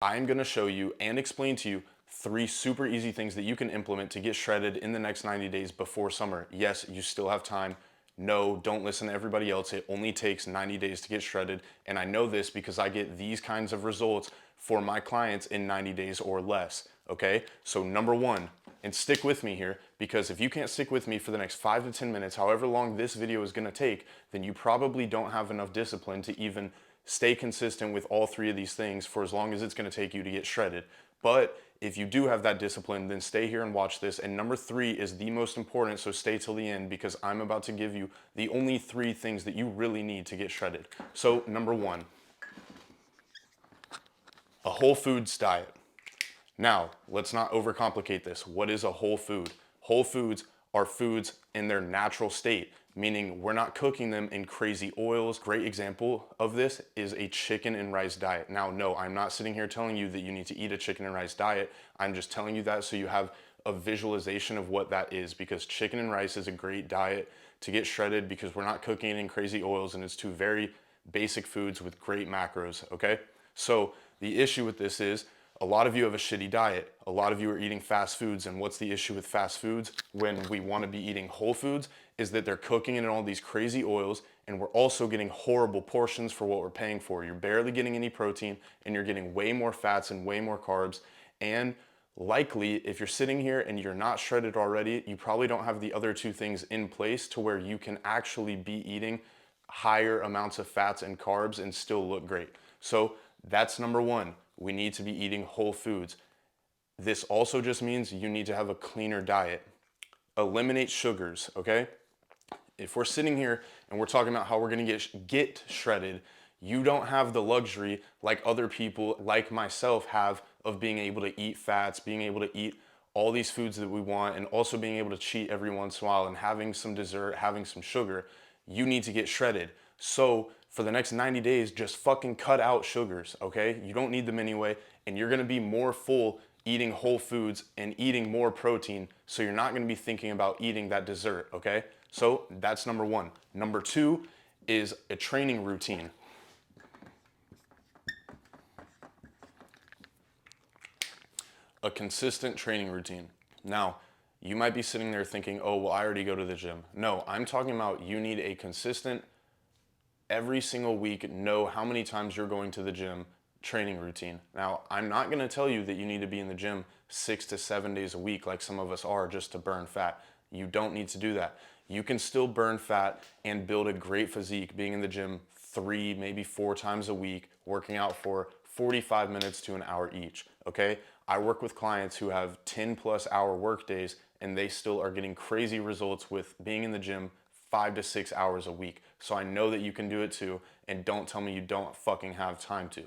I'm gonna show you and explain to you 3 super easy things that you can implement to get shredded in the next 90 days before summer. Yes, you still have time. No, don't listen to everybody else. It only takes 90 days to get shredded. And I know this because I get these kinds of results for my clients in 90 days or less. Okay, so number one, and stick with me here, because if you can't stick with me for the next 5 to 10 minutes, however long this video is gonna take, then you probably don't have enough discipline to even stay consistent with all 3 of these things for as long as it's gonna take you to get shredded. But if you do have that discipline, then stay here and watch this. And number 3 is the most important, so stay till the end because I'm about to give you the only 3 things that you really need to get shredded. So number 1, a whole foods diet. Now, let's not overcomplicate this. What is a whole food? Whole foods are foods in their natural state, meaning we're not cooking them in crazy oils. Great example of this is a chicken and rice diet. Now, no, I'm not sitting here telling you that you need to eat a chicken and rice diet. I'm just telling you that so you have a visualization of what that is, because chicken and rice is a great diet to get shredded because we're not cooking it in crazy oils and it's 2 very basic foods with great macros, okay? So the issue with this is a lot of you have a shitty diet. A lot of you are eating fast foods. And what's the issue with fast foods when we want to be eating whole foods is that they're cooking in all these crazy oils, and we're also getting horrible portions for what we're paying for. You're barely getting any protein and you're getting way more fats and way more carbs. And likely, if you're sitting here and you're not shredded already, you probably don't have the other 2 things in place to where you can actually be eating higher amounts of fats and carbs and still look great. So that's number 1. We need to be eating whole foods. This also just means you need to have a cleaner diet. Eliminate sugars, okay? If we're sitting here and we're talking about how we're gonna get shredded, you don't have the luxury like other people like myself have of being able to eat fats, being able to eat all these foods that we want, and also being able to cheat every once in a while and having some dessert, having some sugar. You need to get shredded. So for the next 90 days, just fucking cut out sugars, okay? You don't need them anyway, and you're gonna be more full eating whole foods and eating more protein, so you're not gonna be thinking about eating that dessert, okay? So that's number 1. Number 2 is a training routine. A consistent training routine. Now, you might be sitting there thinking, oh, well, I already go to the gym. No, I'm talking about you need a consistent, every single week, know how many times you're going to the gym training routine. Now, I'm not gonna tell you that you need to be in the gym 6 to 7 days a week like some of us are just to burn fat. You don't need to do that. You can still burn fat and build a great physique being in the gym 3, maybe 4 times a week, working out for 45 minutes to an hour each, okay? I work with clients who have 10+ hour work days and they still are getting crazy results with being in the gym 5 to 6 hours a week. So I know that you can do it too, and don't tell me you don't fucking have time to.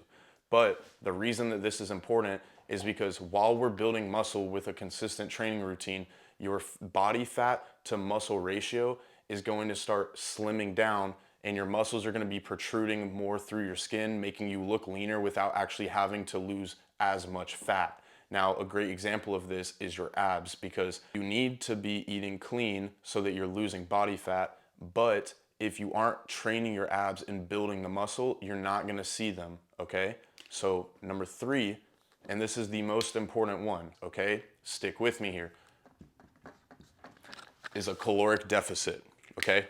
But the reason that this is important is because while we're building muscle with a consistent training routine, your body fat to muscle ratio is going to start slimming down, and your muscles are going to be protruding more through your skin, making you look leaner without actually having to lose as much fat. Now, a great example of this is your abs, because you need to be eating clean so that you're losing body fat, but if you aren't training your abs and building the muscle, you're not gonna see them, okay? So number 3, and this is the most important one, okay? Stick with me here, is a caloric deficit, okay?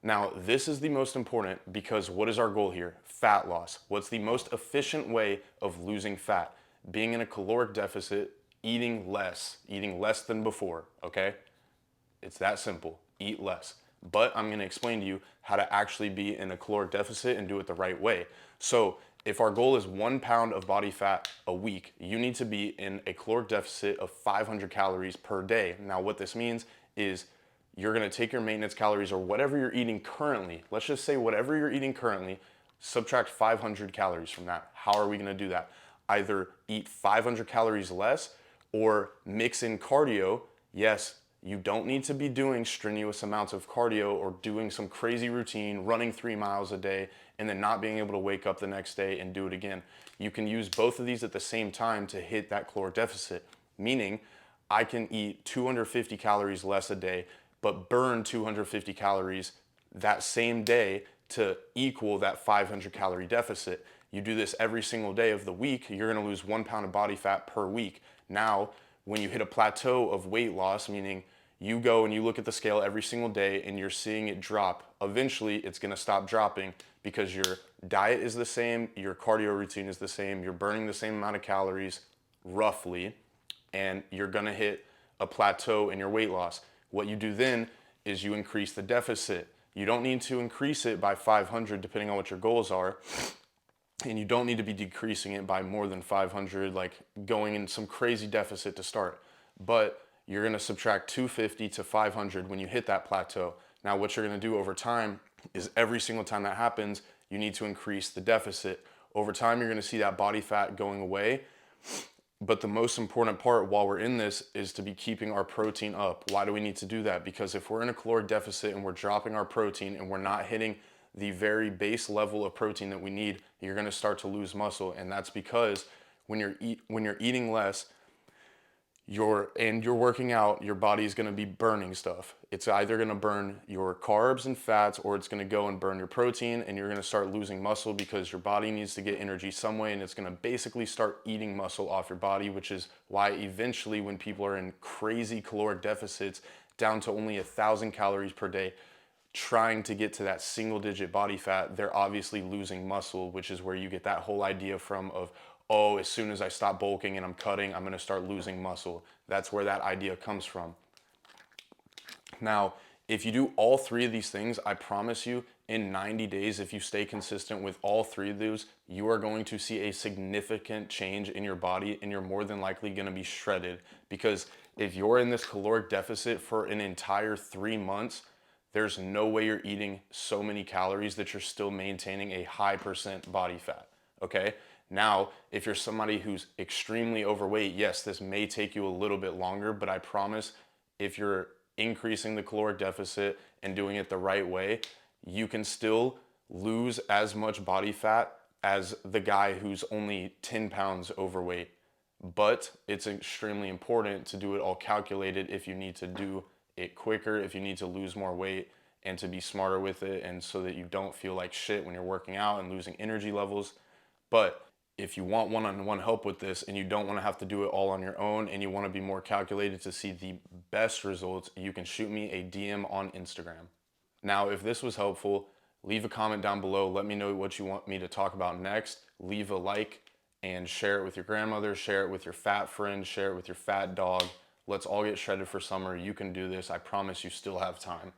Now, this is the most important because what is our goal here? Fat loss. What's the most efficient way of losing fat? Being in a caloric deficit, eating less than before, okay? It's that simple, eat less. But I'm gonna explain to you how to actually be in a caloric deficit and do it the right way. So if our goal is 1 pound of body fat a week, you need to be in a caloric deficit of 500 calories per day. Now what this means is you're gonna take your maintenance calories or whatever you're eating currently, let's just say whatever you're eating currently, subtract 500 calories from that. How are we gonna do that? Either eat 500 calories less or mix in cardio. Yes, you don't need to be doing strenuous amounts of cardio or doing some crazy routine, running 3 miles a day, and then not being able to wake up the next day and do it again. You can use both of these at the same time to hit that caloric deficit, meaning I can eat 250 calories less a day, but burn 250 calories that same day to equal that 500 calorie deficit. You do this every single day of the week, you're gonna lose 1 pound of body fat per week. Now, when you hit a plateau of weight loss, meaning you go and you look at the scale every single day and you're seeing it drop, eventually it's gonna stop dropping because your diet is the same, your cardio routine is the same, you're burning the same amount of calories, roughly, and you're gonna hit a plateau in your weight loss. What you do then is you increase the deficit. You don't need to increase it by 500 depending on what your goals are, and you don't need to be decreasing it by more than 500, like going in some crazy deficit to start. But you're gonna subtract 250 to 500 when you hit that plateau. Now, what you're gonna do over time is every single time that happens, you need to increase the deficit. Over time, you're gonna see that body fat going away. But the most important part while we're in this is to be keeping our protein up. Why do we need to do that? Because if we're in a caloric deficit and we're dropping our protein and we're not hitting the very base level of protein that we need, you're gonna start to lose muscle. And that's because when you're eating less, you're working out, your body's gonna be burning stuff. It's either gonna burn your carbs and fats, or it's gonna go and burn your protein, and you're gonna start losing muscle because your body needs to get energy some way, and it's gonna basically start eating muscle off your body, which is why eventually when people are in crazy caloric deficits down to only 1,000 calories per day, trying to get to that single digit body fat, they're obviously losing muscle, which is where you get that whole idea from of, oh, as soon as I stop bulking and I'm cutting, I'm gonna start losing muscle. That's where that idea comes from. Now, if you do all three of these things, I promise you, in 90 days, if you stay consistent with all three of those, you are going to see a significant change in your body, and you're more than likely gonna be shredded. Because if you're in this caloric deficit for an entire 3 months, there's no way you're eating so many calories that you're still maintaining a high percent body fat, okay? Now, if you're somebody who's extremely overweight, yes, this may take you a little bit longer, but I promise if you're increasing the caloric deficit and doing it the right way, you can still lose as much body fat as the guy who's only 10 pounds overweight. But it's extremely important to do it all calculated if you need to do it quicker, if you need to lose more weight, and to be smarter with it, and so that you don't feel like shit when you're working out and losing energy levels. But if you want one-on-one help with this and you don't want to have to do it all on your own and you want to be more calculated to see the best results, you can shoot me a DM on Instagram. Now, if this was helpful, leave a comment down below. Let me know what you want me to talk about next. Leave a like and share it with your grandmother, share it with your fat friend, share it with your fat dog. Let's all get shredded for summer. You can do this. I promise you still have time.